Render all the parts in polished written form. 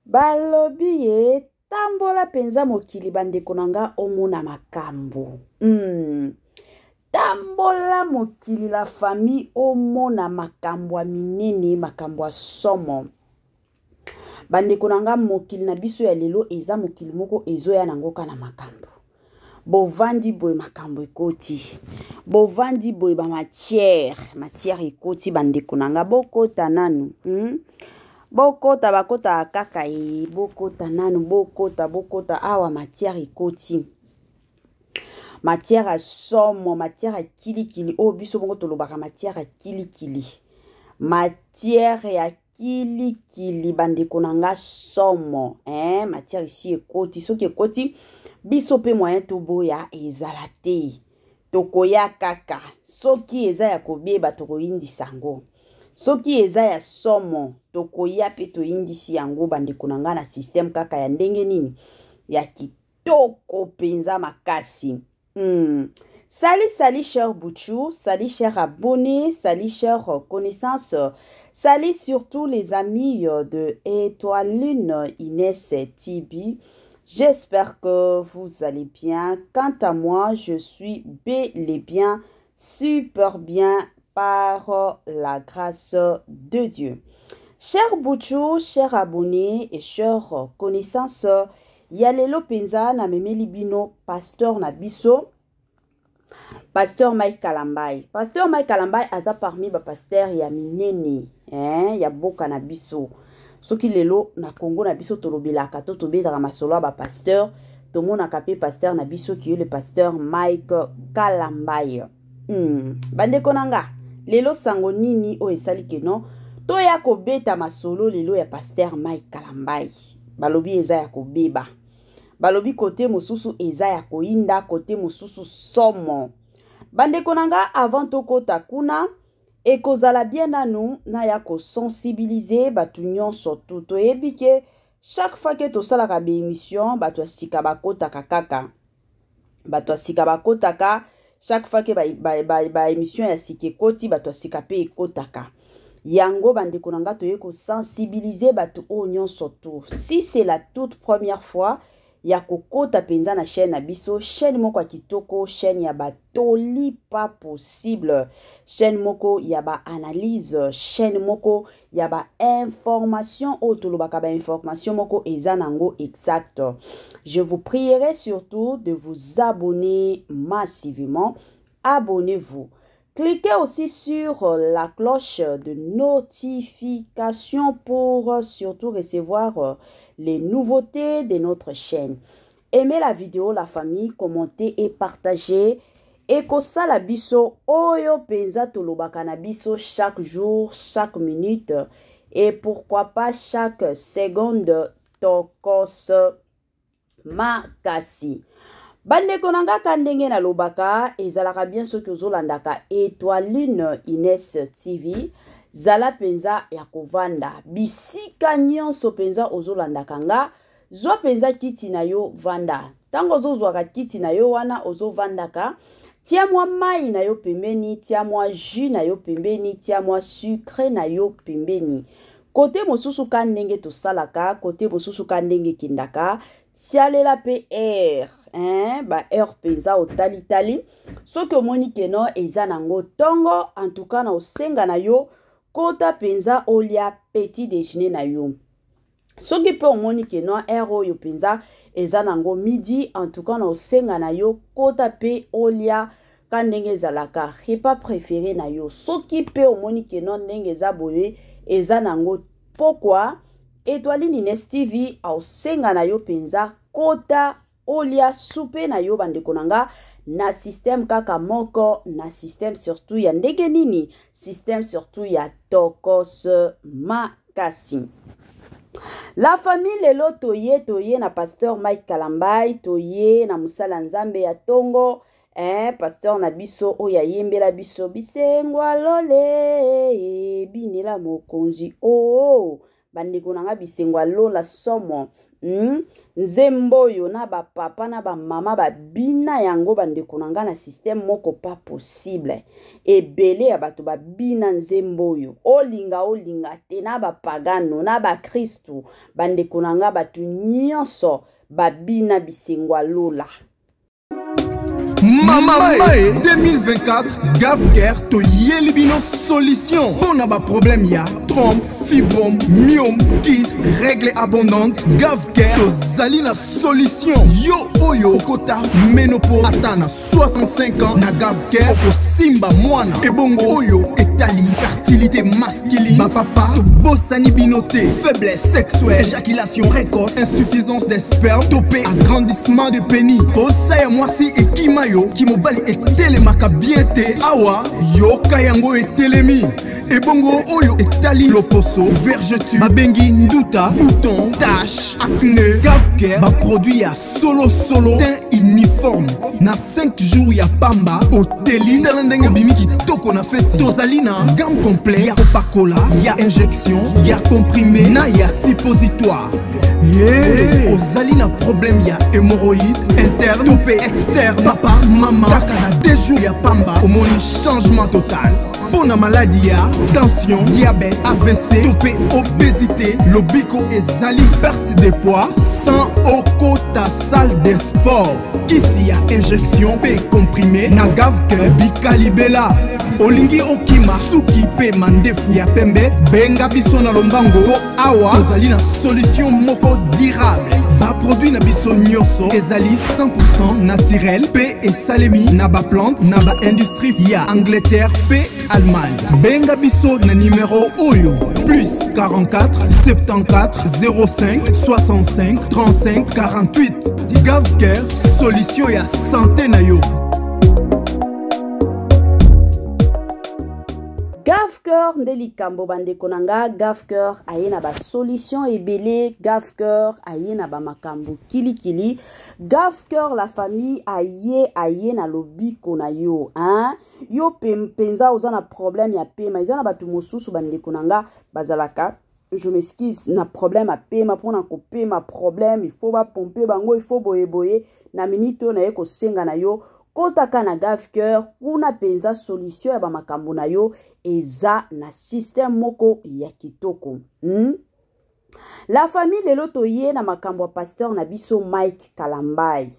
Balobi ye tambola penza mokili bandeko nanga omona makambo. Tambola mokili la famille omona makambo minene makambo a somo. Bandeko nanga mokili na biso ya lelo eza mokili moko ezoya nango kana makambo. Bovandi boy makambo ekoti. Bovandi boy ba matière ekoti bandeko nanga bokota nanu. Bokota bakota kaka bokota nanu bokota awa matière ekoti. Matière à somo, matière à kilikili. Oh biso bongo tolobaka matière à kilikili. Matière ya kilikili bandeko nanga somo. Matière ici ekoti. Soki ekoti biso pe moyen toboya ezala te. Tokoya kaka. Soki eza ya kobeba tokoyindi sango. Soki eza ya somo tokoya pe toyindisi yango bandeko nanga na système kaka ya ndenge nini ya kitoko penza makasi. Salut cher Bouchou, salut cher abonnés, salut cher connaissances, salut surtout les amis de Étoiline Inès TV. J'espère que vous allez bien. Quant à moi, je suis bel et bien, super bien par la grâce de Dieu. Chers Bouchou, chers abonnés et chers connaissances, Yalelo Penza na memeli bino pasteur na biso, pasteur Mike Kalambai. Pasteur Mike Kalambai aza parmi ba pasteur ya minene, ya boka na biso. Soki lelo na Congo na biso tolobelaka to tobetaka masolo ba pasteur, tomona kapé pasteur na biso ki le pasteur Mike Kalambai. Bandeko nanga, lelo sango nini o esali keno, to ya kobeta masolo lelo ya pasteur Mike Kalambai. Balobi eza ya kobeba. Balobi kote mosusu eza ya koinda, kote mosusu somo. Bandeko nanga avant tokota kuna, ekozala bien nanu na ya ko sensibiliser batu nyonso to yebike chaque fois que to salaka be émission batu asika bakota kaka. Batu asika bakotaka chaque fois que ba émission ya sike koti batu asika pe ekotaka. Yango bandeko nanga toye ko sensibiliser batu o nyonso to. Si c'est la toute première fois ya kokota penza na chaîne na biso, chaîne moko kitoko, chaîne ya ba toli pas possible, chaîne moko ya ba analyse, chaîne moko ya ba information o tolobaka ba information moko eza nango exact. Je vous prierai surtout de vous abonner massivement. Abonnez-vous. Cliquez aussi sur la cloche de notification pour surtout recevoir les nouveautés de notre chaîne. Aimez la vidéo, la famille, commentez et partagez. Et kosala biso oyo penza tolobaka na biso chaque jour, chaque minute et pourquoi pas chaque seconde tokos makasi. Bandeko nanga kandenge na lobaka ezalaka bien soki ozolandaka Étoiline Inès TV. Zala penza ya kovanda. Bisika nyonso penza ozolandaka nga. Zwa penza kiti na yo vanda. Tango ozozwaka kiti na yo wana ozovandaka. Tia mwa mai na yo pembeni. Tia mwa jus na yo pembeni. Tia mwa sucre na yo pembeni. Kote mosusu kandenge tosalaka. Kote mosusu kandenge kindaka. Tialela pe air. Ba air penza otali. Soki omoni keno eza nango tongo. En tout cas na osenga na yo. Kota penza olia petit déjeuner na yo. Soki pe omoni keno air oyo penza eza nango midi. En tout cas na osenga na yo. Kota pe olia kandenge ezalaka repas préféré na yo. Soki pe omoni keno ndenge eza boye eza nango pokwa Étoiline Inès TV a osenga na yo penza kota olia soupe na yo bandeko nanga na système kaka moko na système surtout ya ndenge nini système surtout ya tokos makasi. La famille lelo toye na pasteur Mike Kalambai, toye na musala nzambe ya tongo, pasteur na biso oya yembela biso bisengwa lole binela mokonzi bandeko nanga bisengwa lola somo nzemboyo na ba papa na ba mama ba bina yango bandeko na nga na système moko pas possible ebele ya bato ba bina nzemboyo olinga te na ba pagano na ba kristu bandeko na nga bato nyonso ba bina bisengwa lola. Mama 2024 Gavker to Yelibino solution. Bon a problème ya trompe, fibrome, myome, kyste, règle abondante. Gavker to Zalina solution. Yo oyo kota ménopause atana 65 ans na Gavker oko simba mwana. Ebongo oyo etali fertilité masculine. Ba papa to bossani binoté, faiblesse sexuelle, éjaculation précoce, insuffisance des spermes, topé agrandissement de pénis. Posaya mwasi et kimayo Kimobali etelemaka bien te awa yo kayango etelemi ebongo oyo etali loposo vergeture babengi nduta bouton tache acné Gavker ba produit ya solo teint uniforme na 5 jours ya pamba oteli talendenge bimi kitoko na feti tozali na gamme complet ya kopakola ya injection ya comprimé na ya suppositoire. Ozali na problème ya hémorroïde interne topé externe papa mama kaka na 2 jours ya pamba omoni changement total. Bona maladie ya tension diabète AVC topé obésité lobiko ezali perte de poids sans okota salle de sport kisi ya injection pe comprimé na Gavker bikalibela olingi okima suki pe mandefu ya pembe benga biso na lombango po awa tozali na solution moko durable ba produit na biso nyonso ezali 100% naturel pe esalemi na ba plante na ba industrie ya Angleterre pe Allemagne. Benga biso na numéro oyo plus 44 74 05 65 35 48. Gavker solution ya santé na yo. Gavker ndeli kambo bandeko nanga Gavker aye na ba solution ebele Gavker aye na ba makambo kilikili Gavker la famille aye na lobiko na yo yo penza oza na problème ya pema eza na batu mosusu bandeko nanga bazalaka je m'excuse na problème à pema pona ko pema problème il faut ba pomper bango il faut boye na minito na ye ko senga na yo kotaka na Gavker kuna penza solution ya ba makambo na yo eza na système moko ya kitoko. La famille lelo toye na makambo ya pasteur na biso Mike Kalambai.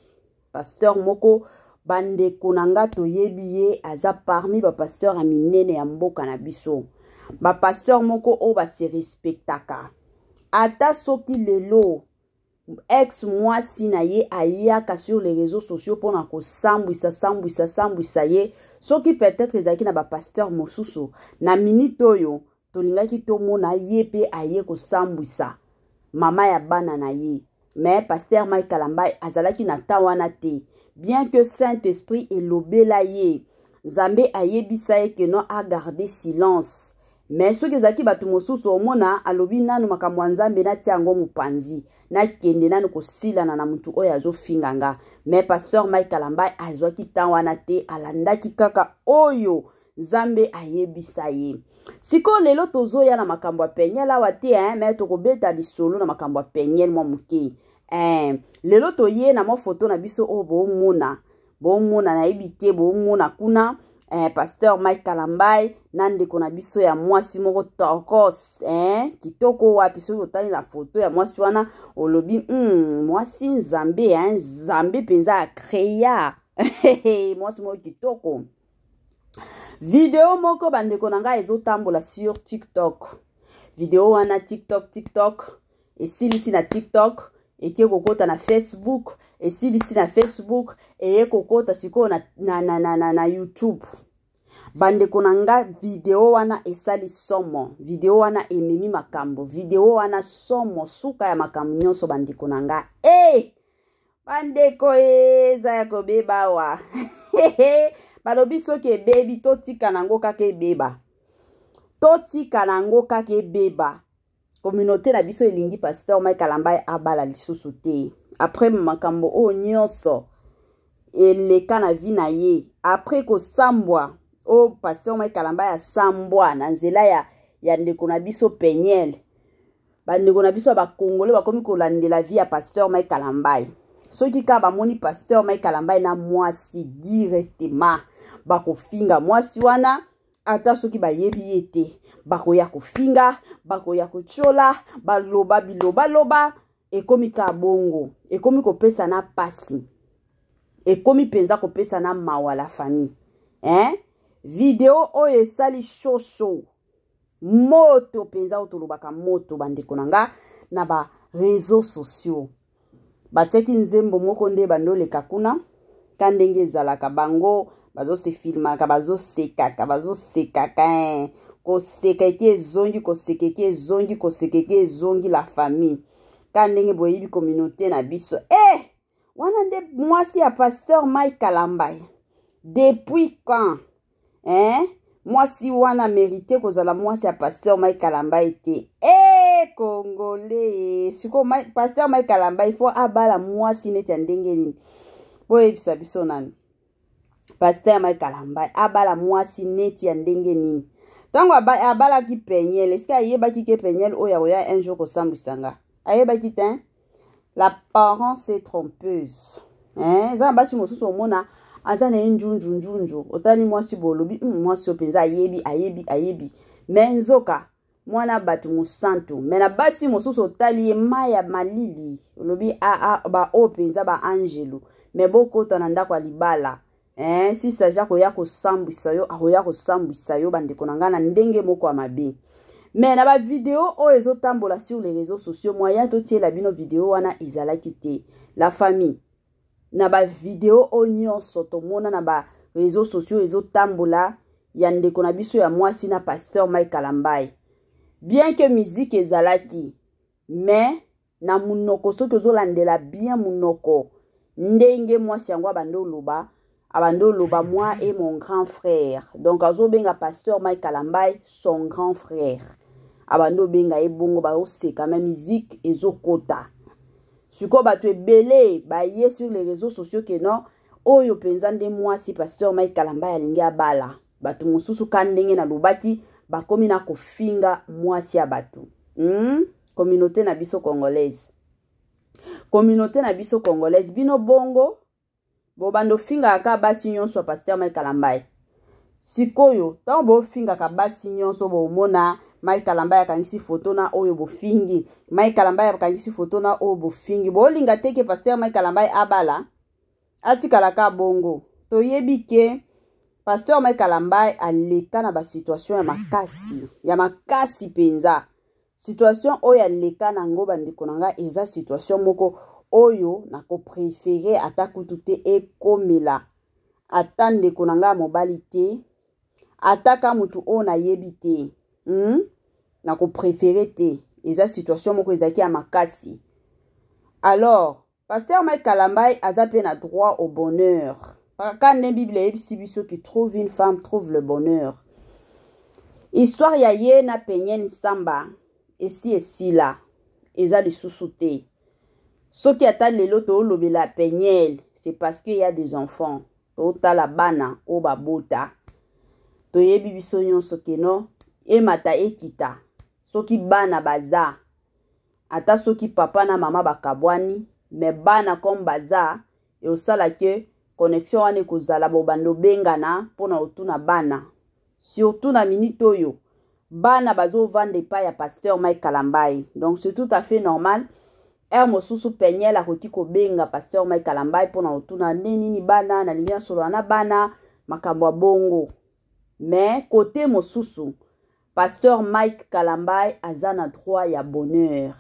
Pasteur moko bandeko nanga toyebi ye aza parmi ba pasteur a minene ya mboka na biso. Ba pasteur moko o ba se respectaka. Ata soki lelo ex mwasi na ye ayaka sur les réseaux sociaux pona ko sambwisa ye soki peut-être ezaki na ba pasteur mosusu na minute oyo tolingaki tomona ye pe aye ko sambwisa mama ya bana na ye mais pasteur Mike Kalambai azalaki na tawana te bien que Saint-Esprit elobela ye Nzambe ayebisa ye que non a garder silence mais soki ezaki batu mosusu omona alobi nanu makambo ya Nzambe na tiango mupanzi na kende nanu kosilana na mutu oyo azofinganga mais pasteur Mike Kalambai azwaki tawana te alandaki kaka oyo Nzambe ayebisa ye. Siko lelo tozoya na makambo ya penyel awa te mais tokobeta lisolo na makambo ya penyel mwa muke. Lelo toye na mwa foto na biso o bomona na ebite bomona kuna pasteur Mike Kalambai nandeko na biso ya mwasi moko tokos kitoko wapi so otali na foto ya mwasi wana olobi mwasi Nzambe penza a créa mwasi moko kitoko. Video moko bandeko nanga ezotambola sur TikTok. Video wana TikTok esilisi na TikTok eke kokota na Facebook esilisi na Facebook eye kokota siko na YouTube. Bandeko nanga video wana esali somo, video wana ememi makambo, video wana somo suka ya makambo nyonso bandeko nanga. Bandeko eza ya kobeba wa. Balobi soki baby totika nango kaka ebeba. Totika nango kaka ebeba. Communauté na biso elingi pasteur Mike Kalambai abala lisusu te. Après makambo o nyonso eleka na vi na ye. Après ko sambwa o pasteur Mike Kalambai asambwa na nzela ya ndeko na biso penyel. bandeko na biso ba Congolais bakomi kolandela vie ya pasteur Mike Kalambai. Soki ka bamoni pasteur Mike Kalambai na mwasi directement bakofinga mwasi wana ata soki bayebi ete bakoya kofinga bakoya kochola baloba biloba loba ekomi ka bongo ekomi kopesa na pasi ekomi penza kopesa na mawa la famille video oyo esali shosho moto penza otolobaka moto bandeko nanga na ba réseaux sociaux bateki nzembo moko nde bandoleka kuna kandenge ezalaka bango bazo se filmaka bazo sekaka kosekeke ezongi la famille kandenge boyebi communauté na biso wana nde mwasi ya pasteur Mike Kalambai depuis quand mwasi wana mérité kozala mwasi ya pasteur Mike Kalambai te Congolais siko pasteur Mike Kalambai faut abala mwasi neti ya ndenge nini boyebisa biso nani pasteur Mike Kalambai abala mwasi neti ya ndenge nini tango abalaki penyele eske ayebaki ke penyele oya oya un jour kosambwisanga ayebaki te l'apparence est trompeuse za basi mosusu omona aza na njunju otani mwasi bolobi mwasi openza ayebi menzoka mwana batu musantu mena basi mosusu otali maya malili olobi ba openza ba angelo meboko tana ndako libala si saja koya kosambwisa yo akoya kosambwisa yo bandeko nanga na ndenge moko ya mabe mais na ba vidéo o ezotambola sur les réseaux sociaux moyen to tie la bino vidéo wana izalaki te la famille na ba vidéo o nyonso tomona na ba réseaux sociaux ezotambola ya ndeko na biso ya mwasi na pasteur Mike Kalambai bien que musique ezalaki mais na munoko soki ozolandela bien munoko ndenge mwasi yango abando loba moi et mon grand frère donc azobenga pasteur Mike Kalambai son grand frère abando benga ebongo ba oseka ma musique ezokota siko bato ebele baye sur les réseaux sociaux que non oyo penza nde mwasi pasteur Mike Kalambai alingi abala bato mosusu kandenge na lobaki bakomi na kofinga mwasi ya bato communauté na biso congolaise bino bongo bobando finga ka basi nyonso pasteur Mike Kalambai sikoyo tango bofinga ka basi nyonso bomona Mike Kalambai akangisi photo na oyo bofingi Mike Kalambai akangisi photo na oyo bofingi bolinga teke pasteur Mike Kalambai abala atikala ka bongo toyebi ke pasteur Mike Kalambai aleka na ba situation ya makasi penza situation oyo aleka na ngo bandeko nanga eza situation moko oyo na ko préférer atakutu te ekomela atande konanga mobali te ataka mutu o na yebi te na ko préférer te eza situation moko ezaki ya makasi. Alors pasteur Mike Kalambai aza pe na droit au bonheur quand la Bible ebisi biso qui trouve une femme trouve le bonheur. Histoire ya ye na penyen samba esi la eza lisusu te. Soki ata lelo to lobela penyel c'est parce qu'il y a des enfants to la bana o babota to yebi biso nyonso keno emata ekita soki bana baza ata soki papa na mama bakabwani me bana comme baza e osala ke connexion wane kozala bobando bengana pona otuna bana surtout na minute oyo bana bazo vande pa ya pasteur Mike Kalambai donc c'est tout à fait normal. Mosusu penyela koki ko benga pasteur Mike Kalambai pona otuna nini bana na linya solo na bana makambo bongo mais côté mosusu pasteur Mike Kalambai aza na droit ya bonheur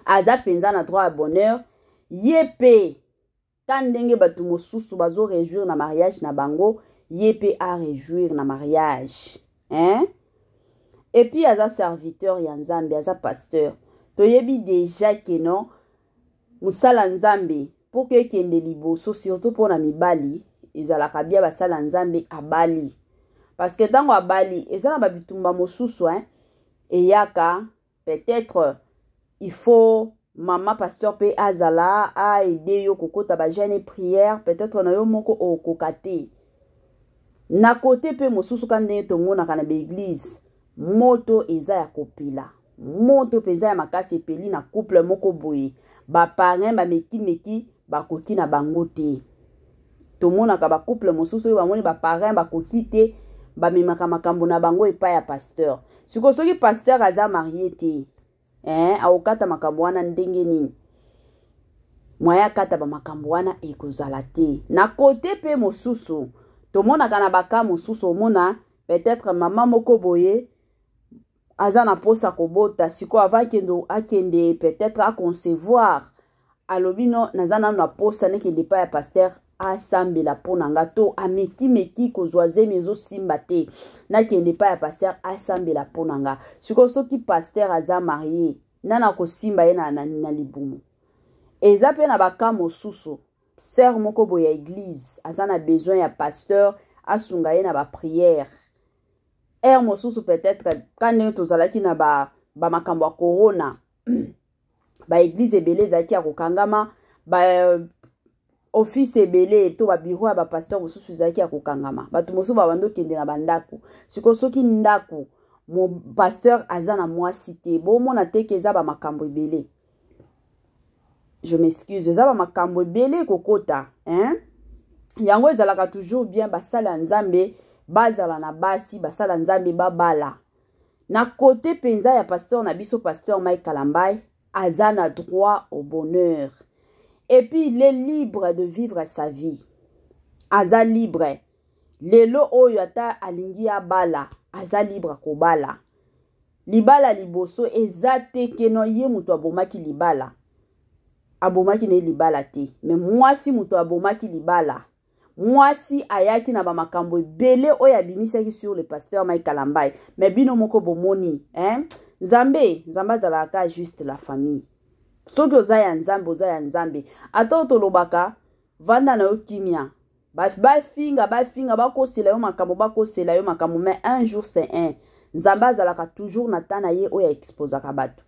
aza penza na droit ya bonheur yepe kandenge batu mosusu bazo réjouir na mariage na bango yepe a réjouir na mariage et puis aza serviteur ya Nzambe aza pasteur toyebi déjà que non musala Nzambe pour que kende liboso surtout pour na mibali ezalaka bia basala Nzambe abali parce que tango abali ezala babitumba mosusu eyaka peut-être il faut maman pasteur pe azala a aider yo kokota ba jeune prière peut-être na yo moko okokate na côté pe mosusu kande tomona kana ba église moto eza ya kopila moto penza ya makasi epeli na couple moko boye ba parrain ba meki bakoki na bango te. Tomonaka ba couple mosusu oyo bamoni ba parrain bakoki te bamemaka makambo na bango epai ya pasteur. Siko soki pasteur aza marié te, aokata makambo wana ndenge nini? Mwaya kata ba makambo wana ekozala te. Na kote pe mosusu, tomonaka na baka mosusu omona peut-être maman moko boye aza na posa kobota, siko avakendo akende peut-être a concevoir alobi no nazana na posa nekende pa ya pasteur asambela pona ngato ameki kozwaze mezo simba te nakende pa ya pasteur asambela pona nga. Siko soki pasteur aza marié nana ko simba ye na libumu. Eza pe na baka mosusu sœur moko boye ya église aza na besoin ya pasteur asunga ye na ba prière. Mosusu peut-être quand tozalaki na ba makambo ya corona ba église ebele ezalaki ya kokangama, ba office ebele to ba bureau ya ba pasteur mosusu ezalaki ya kokangama, bato mosusu babando kende na bandako. Siko soki ndako mo pasteur aza na mwasi te bomona teke eza ba makambo ebele. Je m'excuse, eza ba makambo ebele kokota, yango ezalaka toujours bien basala nzambe bazala na basi basala nzambe babala. Na côté penza ya pasteur na biso pasteur Mike Kalambai aza na droit au bonheur. Et puis il est libre de vivre sa vie. Aza libre. Lelo oyo ata alingi ya bala, aza libre kobala. Libala liboso eza tekeno ye muto abomaki libala. Abomaki ne libala te. Mais mwasi muto abomaki libala. Mwasi ayaki na ba makambo ebele oyo abimisaki sur le pasteur Mike Kalambai. Mais bino moko bomoni, Nzambe azalaka juste la famille. Soki oza ya nzambe, ata tolobaka vanda na yo kimia. Bafinga bakosela yo makambo, mais un jour c'est un. Nzambe azalaka toujours na tana ye oyo exposaka bato.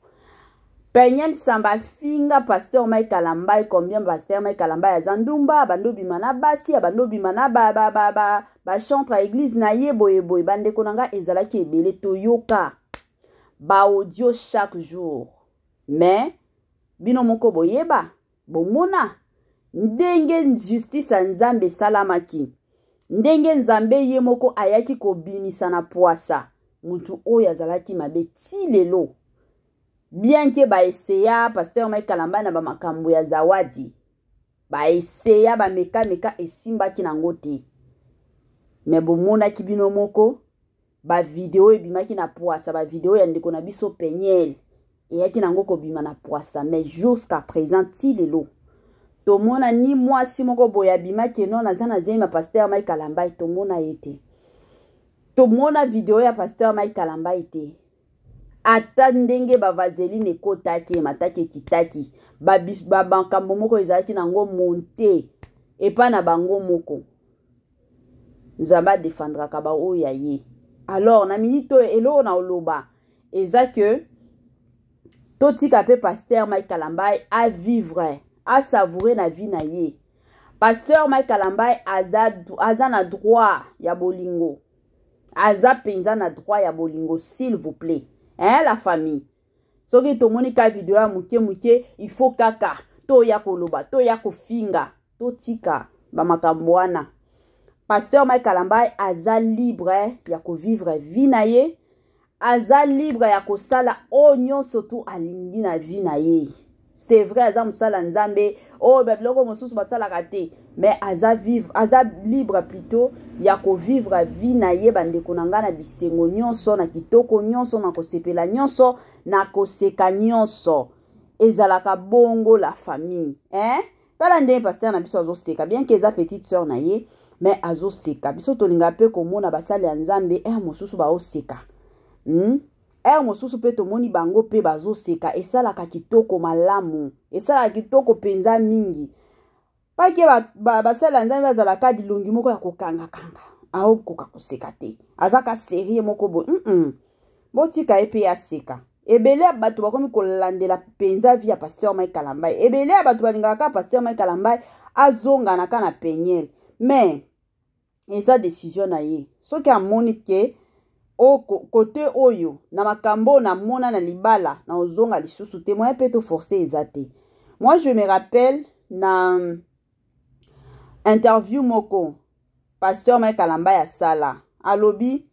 Penyel samba finga pasteur Mike Kalambai, combien pasteur Mike Kalambai azandumba bando bimana basi bando bimana ba chantre à église na ye boye bande konanga ezalaki ebele toyoka ba audio chaque jour. Mais bino moko boyeba bomona ndenge justice nzambe salamaki, ndenge nzambe ye moko ayaki kobimisa na poasa mutu oyo azalaki mabe ti lelo. Bien que ba eseya pasteur Mike Kalambai na ba makambo ya zawadi, ba eseya ba meka esimba ki na ngote. Mais bomona ki bino moko ba video ebimaki na poasa, ba video ya ndeko na biso Penyel eyaki na ngoko bima na poasa. Mais jusqu'à présent ti lelo tomona ni mwasi moko boya bimaki non aza na zema pasteur Mike Kalambai tomona ete. Tomona video ya pasteur Mike Kalambai te. Ata ndenge ba vaseline kotaki mataki kitaki ba bankambo moko ezalaki nango monte epa na bango moko. Nzamba défendra ka ba oya ye. Alors na minito elo na oloba eza que totika pe pasteur Mike Kalambai a vivre a savourer na vie na ye. Pasteur Mike Kalambai aza na droit ya bolingo. Aza penza na droit ya bolingo, s'il vous plaît. La famille. Soki tomoni ka video ya muke il faut kaka to ya koloba to ya kofinga to tika ba makambo wana. Pasteur Mike Kalambai aza libre ya ko vivre vie na ye, aza libre ya ko sala onyo surtout alingi na vie na ye. C'est vrai aza musala nzambe bebloko mosusu basala kate, mais aza libre plutôt ya ko vivre vie na ye bandeko na nga na bisengo nyonso na kitoko nyonso na kosepela nyonso na koseka nyonso ezalaka bongo la famille. Tala ndenge pasteur na biso azoseka bien que eza petite sœur na ye, mais azoseka biso tolinga pe komona basali ya nzambe mosusu baoseka. Mosusu pe tomoni bango pe bazoseka esalaka kitoko malamu, esalaka kitoko penza mingi. Pake basala nzambe bazalaka bilongi moko ya kokanga aokoka koseka te, azaka serie moko bo botika epe ya seka. Ebele bato bakomi kolandela penza via pasteur Mike Kalambai, ebele bato balingaka pasteur Mike Kalambai azonga na kana Penyel, mais eza décision na ye. Soki amoni ke côté oyo na makambo na mona na libala na ozonga lisusu te moyen pe to forcer ezate. Moi je me rappelle na interview moko pasteur Mike Kalamba ya sala alobi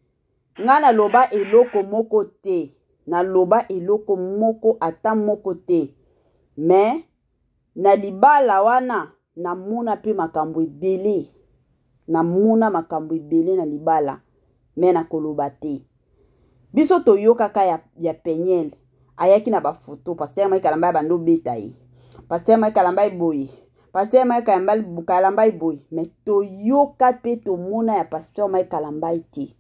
nga na loba eloko moko te, na loba eloko moko ata moko te, mais na libala wana na mona pe makambo ebele, na mona makambo ebele na libala mais na koloba te. Biso toyoka kaka ya Peniel ayaki na ba photo pasteur Mike Kalamba bando beta ye, pasteur Mike Kalamba boye, pasteur Mike Kalamba boye, mais toyoka pe tomona ya pasteur Mike Kalamba te,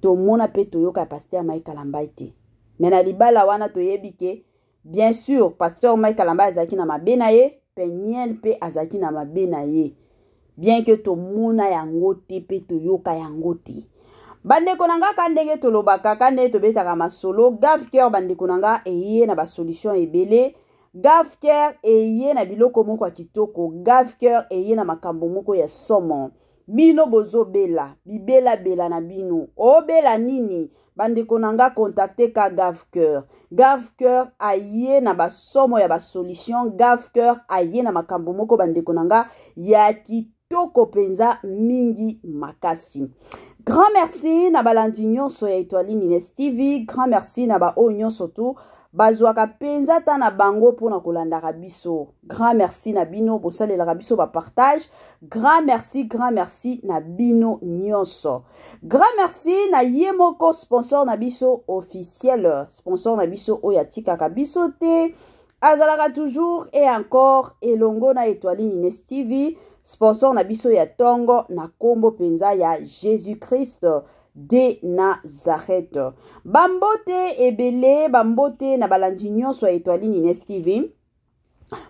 tomona pe toyoka ya pasteur Mike Kalamba te. Mais na libala wana toyebi ke bien sûr pasteur Mike Kalamba azaki na mabe na ye, Peniel pe azaki na mabe na ye, bien que tomona yango te pe toyoka yango te. Bandeko nanga kandenge tolobaka kande tobetaka masolo Gavker bandeko nanga eye na ba solution ebele, Gavker eye na biloko moko kitoko, Gavker eye na makambo moko ya somo. Bino bozo bela, bibela bela na bino. O bela nini? Bandeko nanga contacte ka Gavker. Gavker aye na ba somo ya ba solution, Gavker aye na makambo moko bandeko nanga ya kitoko penza mingi makasi. Grand merci na balandi nyonso ya Etoile Nines TV, grand merci na ba o nyonso tu bazwaka penza ta na bango pona kolandaka biso. Grand merci na bino bosalelaka biso ba partage. Grand merci na bino nyonso. Grand merci na yemoko sponsor na biso officiel, sponsor na biso oyatika biso te. Azalaka toujours et encore elongo na Etoile Nines TV. Sponsor na biso ya tongo na kombo penza ya Jésus-Christ de Nazareth. Bambote ebele, bambote na balandi nyonso ya Etoile Nines TV.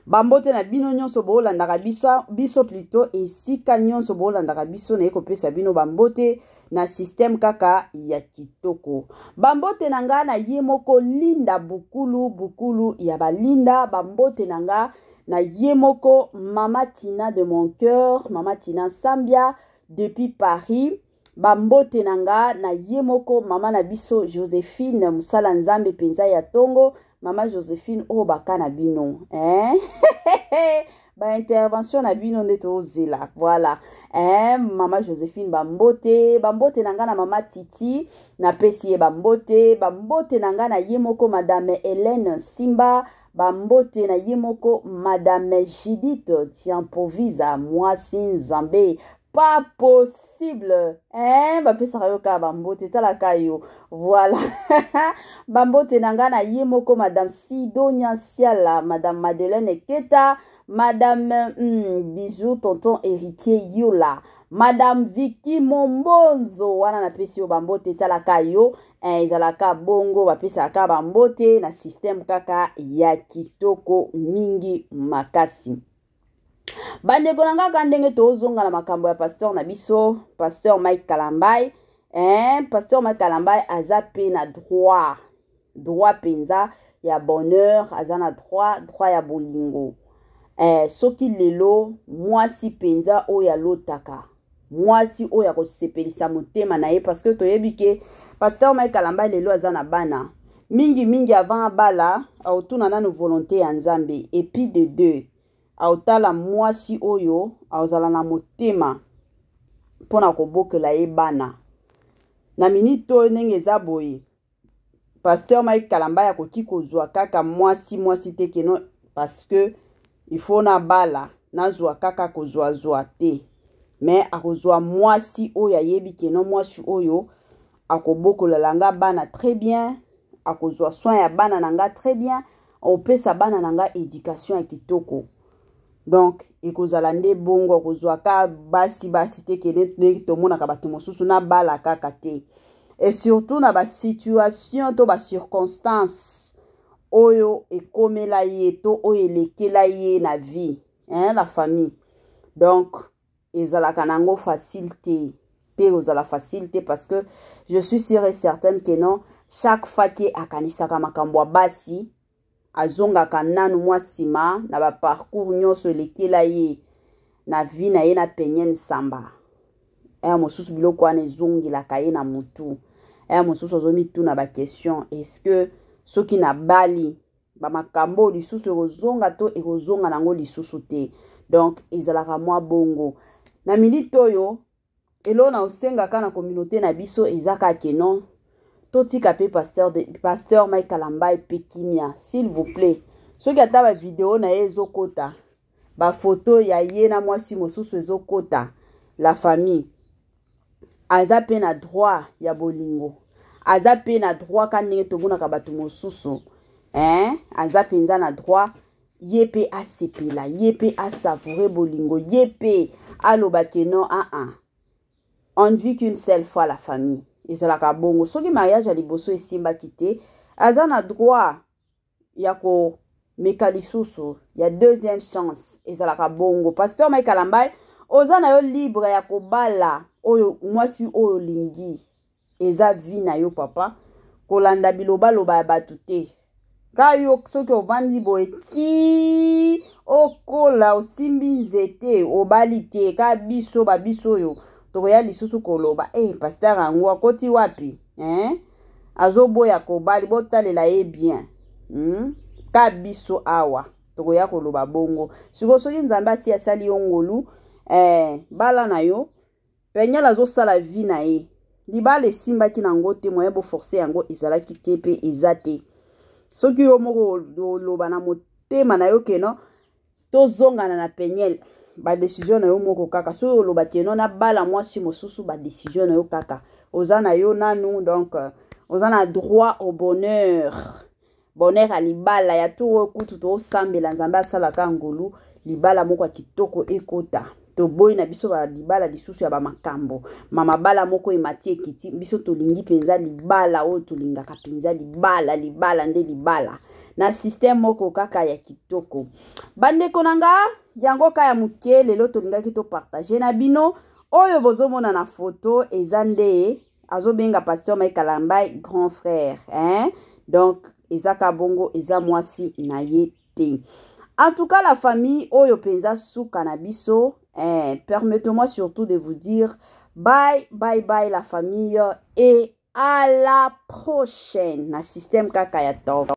Bambote na bino nyonso bolandaka biso plutôt esika nyonso bolandaka biso na ekopesa bino bambote na système kaka ya kitoko. Bambote nanga na yemoko linda bukulu ya balinda, bambote nanga na yemoko Mama Tina de mon cœur, Mama Tina Sambia depuis Paris. Bambote nanga na yemoko Mama na biso Joséphine Musala Nzambe penza ya tongo, Mama Joséphine o baka na bino. Ba intervention na bino ndeto ozela. Voilà. Mama Joséphine bambote nanga na Mama Titi na pesi bambote nanga na yemoko Madame Hélène Simba, bambote na yemoko Madame Judith Tiampovisa mwasi Nzambe. Pas possible. Bapesa kayoka bambote talaka yo. Voilà. Bambote nanga na yemoko Madame Sidonia Siala, Madame Madeleine Keta, Madame Bijou Tonton Héritier Yola, Madame Vicky Mombonzo wana na pesi yo bambote talaka yo. Ezalaka bongo bapesa ka bambote na système kaka ya kitoko mingi makasi. Bandeko nanga kandenge tozonga na makambo ya pasteur na biso, pasteur Mike Kalamba. Pasteur Mike Kalamba aza pe na droit penza ya bonheur, aza na droit ya bolingo. Soki lelo mwasi penza oya lotaka, mwasi oya kosepelisa motema na ye, parce que toyebi ke pasteur Mike Kalamba lelo aza na bana mingi avant bala autuna nanu volonté ya Nzambe, et puis de deux autala mwasi oyo aozala na motema pona kobokela ye bana na minito ndenge eza boye. Pasteur Mike Kalamba ya koki kozwa kaka mwasi te keno, parce que il faut na bala na zwa kaka kozwa te, mais akozwa mwasi oyo ayebi keno mwasi oyo akobokola langa bana très bien, akozwa soin ya bana nanga très bien, opesa bana nanga éducation ya kitoko. Donc ekozala nde bongo kozwa ka basi te kene tomona ka bato mosusu na bala kaka te. Et surtout na ba situation to ba circonstance oyo ekomela ye to oyo elekela ye na vie, la famille. Donc ezalaka nango facilité, pe ozala facilité, parce que je suis sûre et certaine que non, chaque fois que akanisaka makambo basi azonga kananu mwasima na ba parcours nyonso elekela ye na vie na ye na penye nsamba. mosusu biloko wana ezongilaka ye na mutu mosusu azomituna baquestion est-ce que soki na bali bamakambo lisusu ekozonga to ekozonga nango lisusu te. Donc ezalaka mwa bongo na minute oyo elo na osengaka na communauté na biso ezaka kenon totika pe pasteur Mike Kalambai pe kimia s'il vous plaît. Soki ata ba vidéo na ye ezokota ba photo ya ye na mwasi mosusu ezokota la famille aza pe na droit ya bolingo, aza pe na droit ka ndenge tomonaka bato mosusu aza penza na droit ye pe asepela, ye pe asavourer bolingo, ye pe aloba ke non on ne vit qu'une seule fois la famille. Ezalaka bongo soki mariage ya liboso esimbaki te aza na droit ya ko meka lisusu ya deuxième chance. Ezalaka bongo. Pasteur Mike Kalambai oza na yo libre ya kobala oyo mwasi oyo lingi eza vi na yo papa kolanda biloba loba ya bato te. Ka yo soki ovandi boye ti okola osimbi nzete obali te ka biso babiso oyo tokoya lisusu koloba pasteur ango akoti wapi azoboya kobali botalela ye bien ka biso awa tokoya koloba bongo. Siko soki nzambe asi asali yo ngolu bala na yo penyala azosala vi na ye libala esimbaki nango te moyen boforce yango ezalaki te pe eza te. Soki yo moko loba na motema na yo keno tozongana na penyel ba décision na yo moko kaka. Soki loba keno na bala mwasi mosusu ba décision na yo kaka oza na yo nanu. Donc oza na droit au bonheur à libala ya to kutu to sambela nzambe asalaka ngolu libala moko kitoko ekota to boy na biso ba libala lisusu ya ba makambo mama bala moko emati ekiti biso tolingi penza libala o tolingaka penza libala nde libala na système moko kaka ya kitoko. Bande konanga yango ka ya muke lelo tolingaki to partager na bino oyo bozomona na photo ezande azobenga pasteur Mike Kalambai grand frère donc ezaka bongo eza mwasi na ye te. En tout cas la famille oyo penza suka na biso permettez-moi surtout de vous dire bye la famille et à la prochaine na système kaka ya talk.